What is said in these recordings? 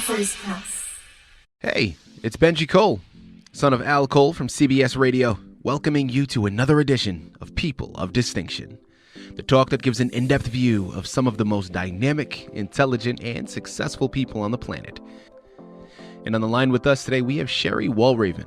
Authors Press. Hey, it's Benji Cole, son of Al Cole from CBS Radio, welcoming you to another edition of People of Distinction, the talk that gives an in-depth view of some of the most dynamic, intelligent, and successful people on the planet. And on the line with us today, we have Sherry Walraven.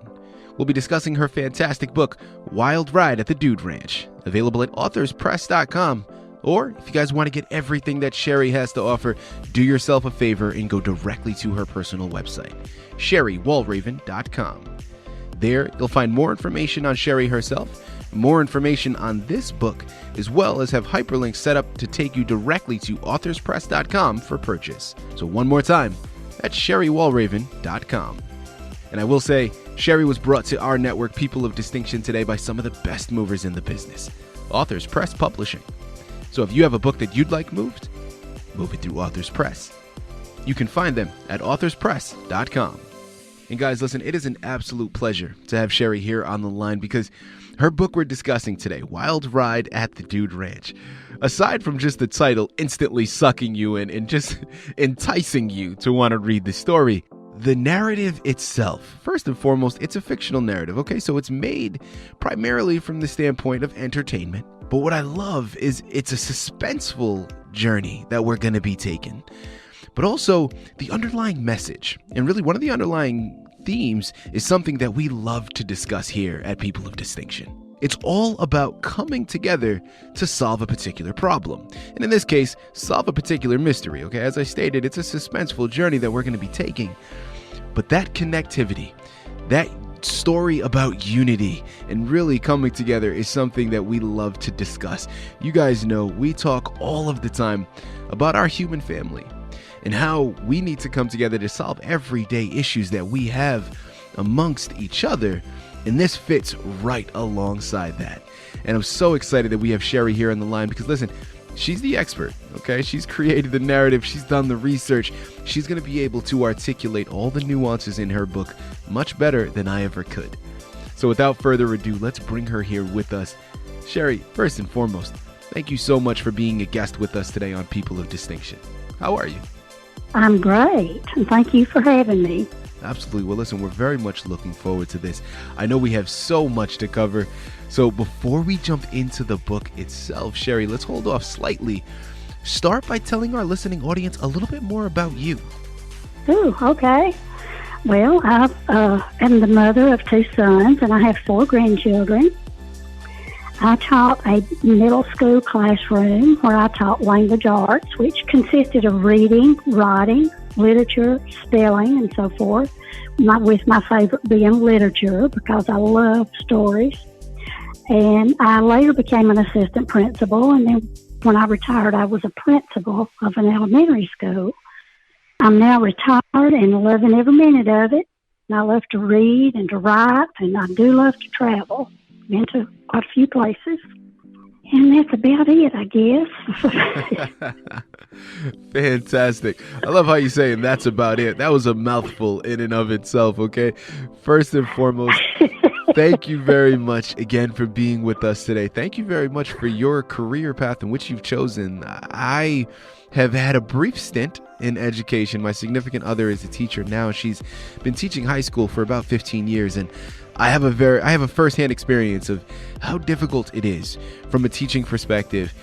We'll be discussing her fantastic book, Wild Ride at the Dude Ranch, available at authorspress.com. Or, if you guys want to get everything that Sherry has to offer, do yourself a favor and go directly to her personal website, sherrywalraven.com. There, you'll find more information on Sherry herself, more information on this book, as well as have hyperlinks set up to take you directly to authorspress.com for purchase. So one more time, that's sherrywalraven.com. And I will say, Sherry was brought to our network, People of Distinction, today by some of the best movers in the business, Authors Press Publishing. So if you have a book that you'd like moved, move it through Authors Press. You can find them at authorspress.com. And guys, listen, it is an absolute pleasure to have Sherry here on the line because her book we're discussing today, Wild Ride at the Dude Ranch, aside from just the title instantly sucking you in and just enticing you to want to read the story, the narrative itself, first and foremost, it's a fictional narrative, okay? So it's made primarily from the standpoint of entertainment. But what I love is it's a suspenseful journey that we're going to be taking. But also the underlying message, and really one of the underlying themes, is something that we love to discuss here at People of Distinction. It's all about coming together to solve a particular problem. And in this case, solve a particular mystery, okay? As I stated, it's a suspenseful journey that we're going to be taking. But that connectivity, that story about unity and really coming together is something that we love to discuss. You guys know we talk all of the time about our human family and how we need to come together to solve everyday issues that we have amongst each other. And this fits right alongside that. And I'm so excited that we have Sherry here on the line because listen, she's the expert, okay? She's created the narrative. She's done the research. She's going to be able to articulate all the nuances in her book much better than I ever could. So without further ado, let's bring her here with us. Sherry, first and foremost, thank you so much for being a guest with us today on People of Distinction. How are you? I'm great, and thank you for having me. Absolutely. Well, listen, we're very much looking forward to this. I know we have so much to cover. So before we jump into the book itself, Sherry, let's hold off slightly. Start by telling our listening audience a little bit more about you. Ooh, okay. Well, I am the mother of 2 sons, and I have 4 grandchildren. I taught a middle school classroom where I taught language arts, which consisted of reading, writing, literature, spelling, and so forth, with my favorite being literature because I love stories. And I later became an assistant principal, and then when I retired, I was a principal of an elementary school. I'm now retired and loving every minute of it. And I love to read and to write, and I do love to travel. Been to quite a few places. And that's about it, I guess. Fantastic. I love how you say, and that's about it. That was a mouthful in and of itself, okay? First and foremost, thank you very much again for being with us today. Thank you very much for your career path in which you've chosen. I have had a brief stint in education. My significant other is a teacher now. She's been teaching high school for about 15 years, and I have a firsthand experience of how difficult it is from a teaching perspective.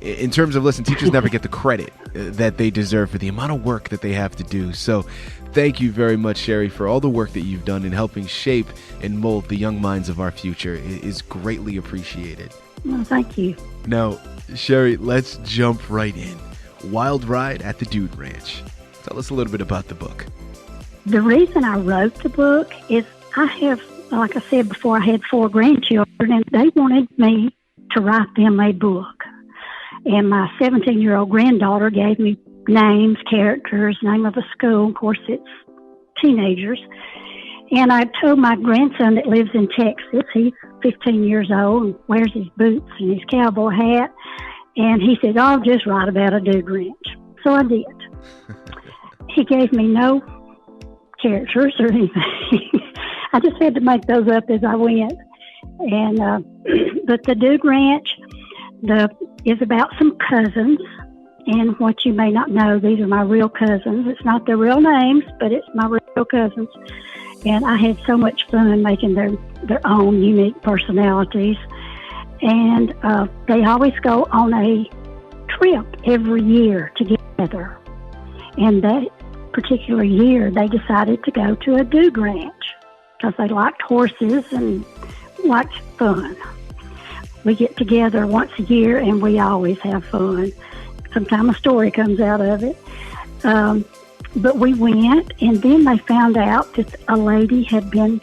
In terms of, listen, teachers never get the credit that they deserve for the amount of work that they have to do. So thank you very much, Sherry, for all the work that you've done in helping shape and mold the young minds of our future. It is greatly appreciated. Well, thank you. Now, Sherry, let's jump right in. Wild Ride at the Dude Ranch. Tell us a little bit about the book. The reason I wrote the book is I have, like I said before, I had 4 grandchildren, and they wanted me to write them a book. And my 17-year-old granddaughter gave me names, characters, name of a school. Of course, it's teenagers. And I told my grandson that lives in Texas, he's 15 years old and wears his boots and his cowboy hat. And he said, I'll just write about a dude ranch. So I did. He gave me no characters or anything. I just had to make those up as I went. And but the dude ranch is about some cousins And what you may not know, these are my real cousins. It's not their real names, but it's my real cousins. And I had so much fun making their own unique personalities. And they always go on a trip every year together. And that particular year, they decided to go to a dude ranch because they liked horses and liked fun. We get together once a year, and we always have fun. Sometimes a story comes out of it. But we went, and then they found out that a lady had been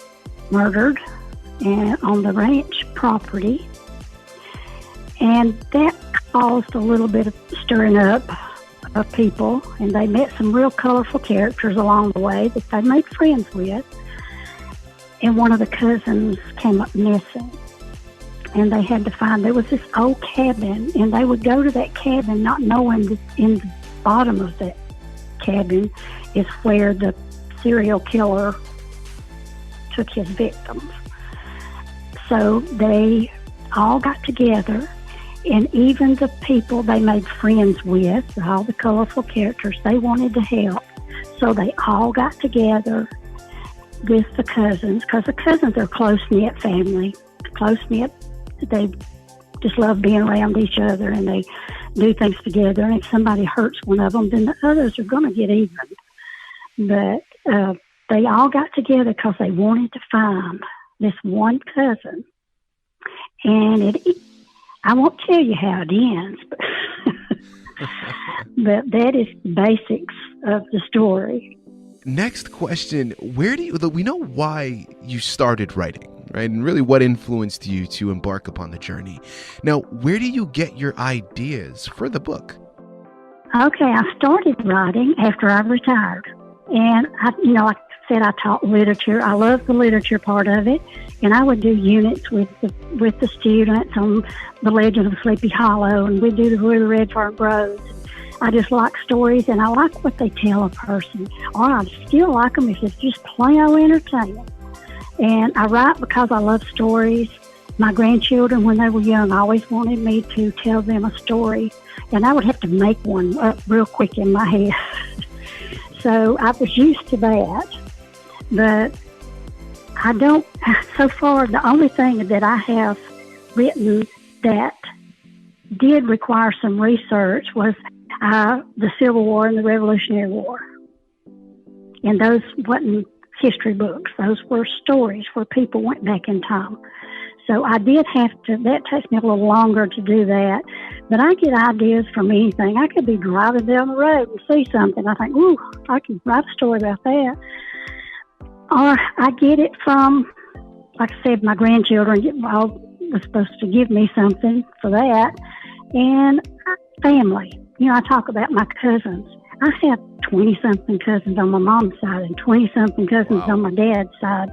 murdered on the ranch property. And that caused a little bit of stirring up of people, and they met some real colorful characters along the way that they made friends with. And one of the cousins came up missing, and they had to find, there was this old cabin, and they would go to that cabin not knowing that in the bottom of that cabin is where the serial killer took his victims. So they all got together, and even the people they made friends with, all the colorful characters, they wanted to help. So they all got together with the cousins, because the cousins are close-knit family, close-knit. They just love being around each other, and they do things together. And if somebody hurts one of them, then the others are going to get even. But they all got together because they wanted to find this one cousin. And I won't tell you how it ends, but, but that is the basics of the story. Next question, we know why you started writing, right? And really what influenced you to embark upon the journey. Now, where do you get your ideas for the book? Okay, I started writing after I retired. And, like I said, I taught literature. I love the literature part of it. And I would do units with the students on The Legend of Sleepy Hollow, and we'd do Where the Red Fern Grows. I just like stories, and I like what they tell a person. Or I still like them if it's just plain old entertaining. And I write because I love stories. My grandchildren, when they were young, always wanted me to tell them a story, and I would have to make one up real quick in my head. So I was used to that. But so far, the only thing that I have written that did require some research was the Civil War and the Revolutionary War. And those wasn't history books. Those were stories where people went back in time. So I did have to, that takes me a little longer to do that. But I get ideas from anything. I could be driving down the road and see something. I think, ooh, I can write a story about that. Or I get it from, like I said, my grandchildren all was supposed to give me something for that. And family. I talk about my cousins. I have 20-something cousins on my mom's side and 20-something cousins on my dad's side.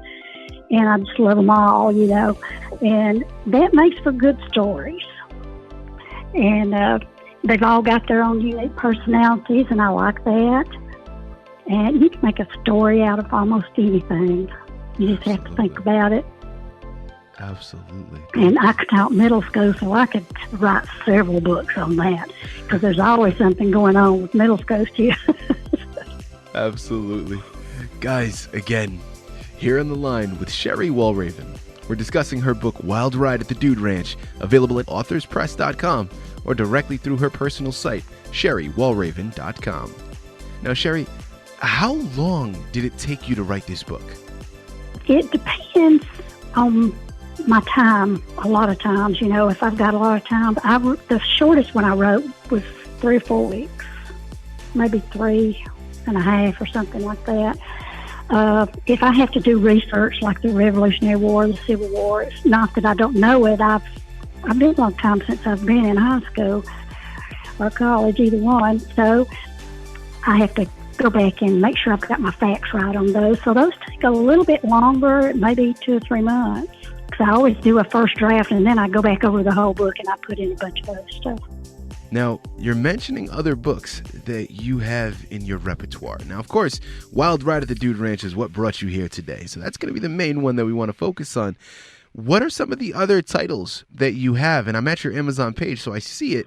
And I just love them all, And that makes for good stories. And they've all got their own unique personalities, and I like that. And you can make a story out of almost anything. You just have to think about it. Absolutely. And I taught middle school, so I could write several books on that, because there's always something going on with middle school students. Absolutely. Guys, again, here on the line with Sherry Walraven. We're discussing her book, Wild Ride at the Dude Ranch, available at authorspress.com or directly through her personal site, sherrywalraven.com. Now, Sherry, how long did it take you to write this book? It depends on my time. A lot of times, if I've got a lot of time. The shortest one I wrote was 3 or 4 weeks, maybe 3.5 or something like that. If I have to do research like the Revolutionary War, the Civil War, it's not that I don't know it. I've been a long time since I've been in high school or college, either one. So I have to go back and make sure I've got my facts right on those. So those take a little bit longer, maybe 2 or 3 months. Because I always do a first draft, and then I go back over the whole book and I put in a bunch of other stuff. Now, you're mentioning other books that you have in your repertoire. Now, of course, Wild Ride at the Dude Ranch is what brought you here today. So that's going to be the main one that we want to focus on. What are some of the other titles that you have? And I'm at your Amazon page, so I see it.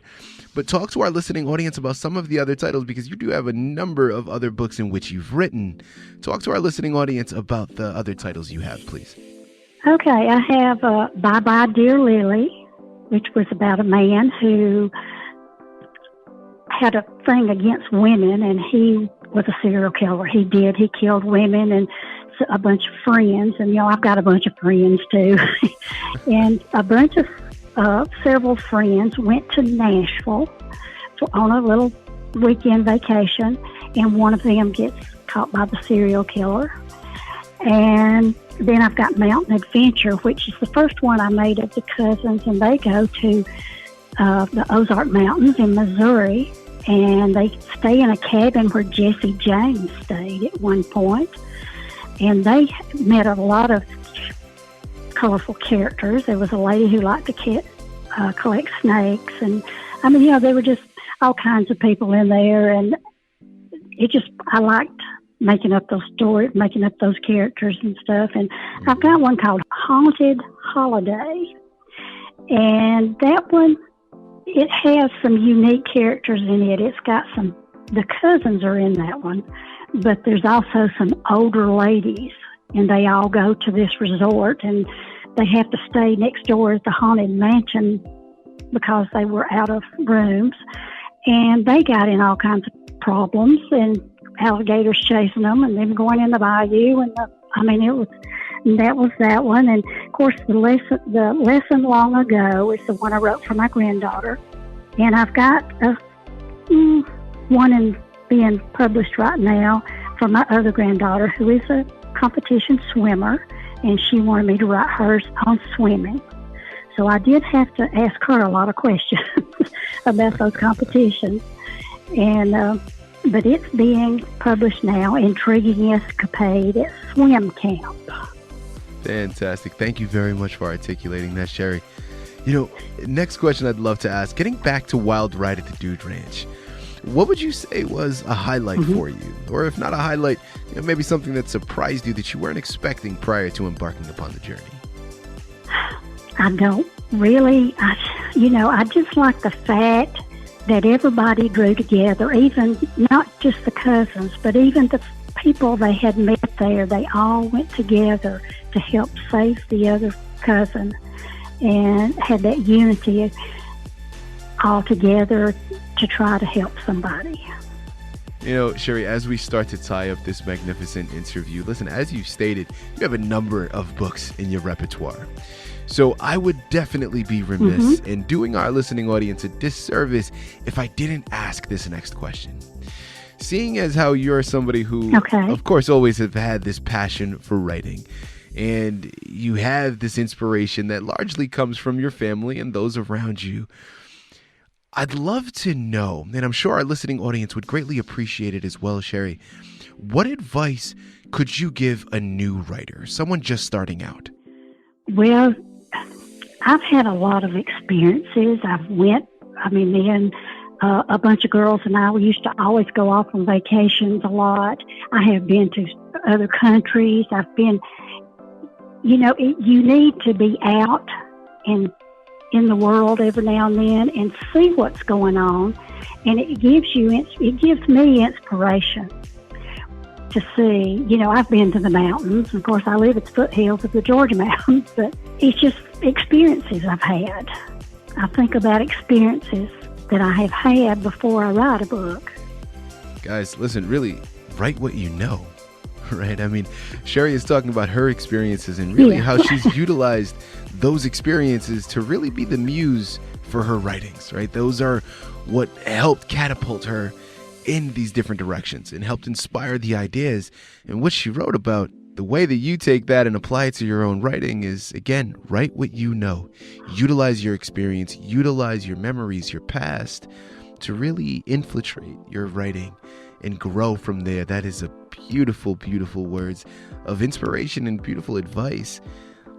But talk to our listening audience about some of the other titles, because you do have a number of other books in which you've written. Talk to our listening audience about the other titles you have, please. Okay, I have Bye Bye Dear Lily, which was about a man who had a thing against women, and he was a serial killer. He killed women and a bunch of friends, and I've got a bunch of friends too. And a bunch of several friends went to Nashville on a little weekend vacation, and one of them gets caught by the serial killer. And then I've got Mountain Adventure, which is the first one I made of the cousins, and they go to the Ozark Mountains in Missouri, and they stay in a cabin where Jesse James stayed at one point. And they met a lot of colorful characters. There was a lady who liked to collect snakes, and there were just all kinds of people in there, and I liked making up those stories, making up those characters and stuff. And I've got one called Haunted Holiday, and that one, it has some unique characters in it. It's got the cousins are in that one, but there's also some older ladies, and they all go to this resort, and they have to stay next door at the Haunted Mansion because they were out of rooms, and they got in all kinds of problems, and alligators chasing them, and them going in the bayou, and that was that one. And of course, the lesson long ago is the one I wrote for my granddaughter, and I've got one being published right now for my other granddaughter, who is a competition swimmer, and she wanted me to write hers on swimming. So I did have to ask her a lot of questions about those competitions. And but it's being published now, Intriguing Escapade at Swim Camp. Fantastic. Thank you very much for articulating that, Sherry. Next question I'd love to ask, getting back to Wild Ride at the Dude Ranch, what would you say was a highlight for you? Or if not a highlight, maybe something that surprised you that you weren't expecting prior to embarking upon the journey? I don't really. I just like the fact that everybody grew together, even not just the cousins, but even the people they had met there. They all went together to help save the other cousin, and had that unity all together to try to help somebody. Sherry, as we start to tie up this magnificent interview, listen, as you stated, you have a number of books in your repertoire. So I would definitely be remiss in doing our listening audience a disservice if I didn't ask this next question. Seeing as how you're somebody who, of course, always have had this passion for writing, and you have this inspiration that largely comes from your family and those around you, I'd love to know, and I'm sure our listening audience would greatly appreciate it as well, Sherry, what advice could you give a new writer, someone just starting out? Well, I've had a lot of experiences. Me and a bunch of girls and I, we used to always go off on vacations a lot. I have been to other countries. I've been, you need to be out and in the world every now and then and see what's going on. And it gives me inspiration to see. I've been to the mountains. Of course, I live at the foothills of the Georgia mountains, but it's just experiences I've had. I think about experiences that I have had before I write a book. Guys, listen, really write what you know, right? Sherry is talking about her experiences and really how she's utilized those experiences to really be the muse for her writings, right? Those are what helped catapult her in these different directions and helped inspire the ideas. And what she wrote about, the way that you take that and apply it to your own writing is, again, write what you know. Utilize your experience, utilize your memories, your past to really infiltrate your writing and grow from there. That is a beautiful, beautiful words of inspiration and beautiful advice.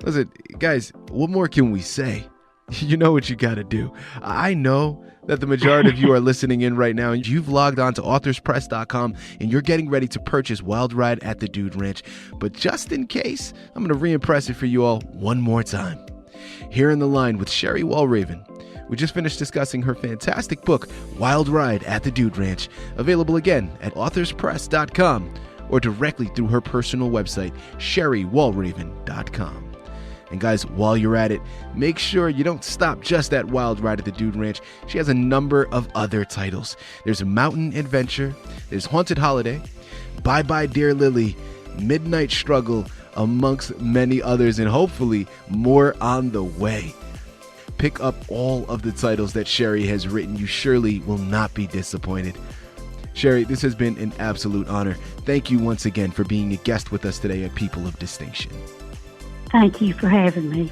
Listen, guys, what more can we say? You know what you got to do. I know that the majority of you are listening in right now and you've logged on to authorspress.com and you're getting ready to purchase Wild Ride at the Dude Ranch. But just in case, I'm going to re-impress it for you all one more time. Here in the line with Sherry Walraven. We just finished discussing her fantastic book, Wild Ride at the Dude Ranch, available again at authorspress.com or directly through her personal website, sherrywalraven.com. And guys, while you're at it, make sure you don't stop just at Wild Ride at the Dude Ranch. She has a number of other titles. There's Mountain Adventure, there's Haunted Holiday, Bye Bye Dear Lily, Midnight Struggle, amongst many others, and hopefully more on the way. Pick up all of the titles that Sherry has written. You surely will not be disappointed. Sherry, this has been an absolute honor. Thank you once again for being a guest with us today at People of Distinction. Thank you for having me.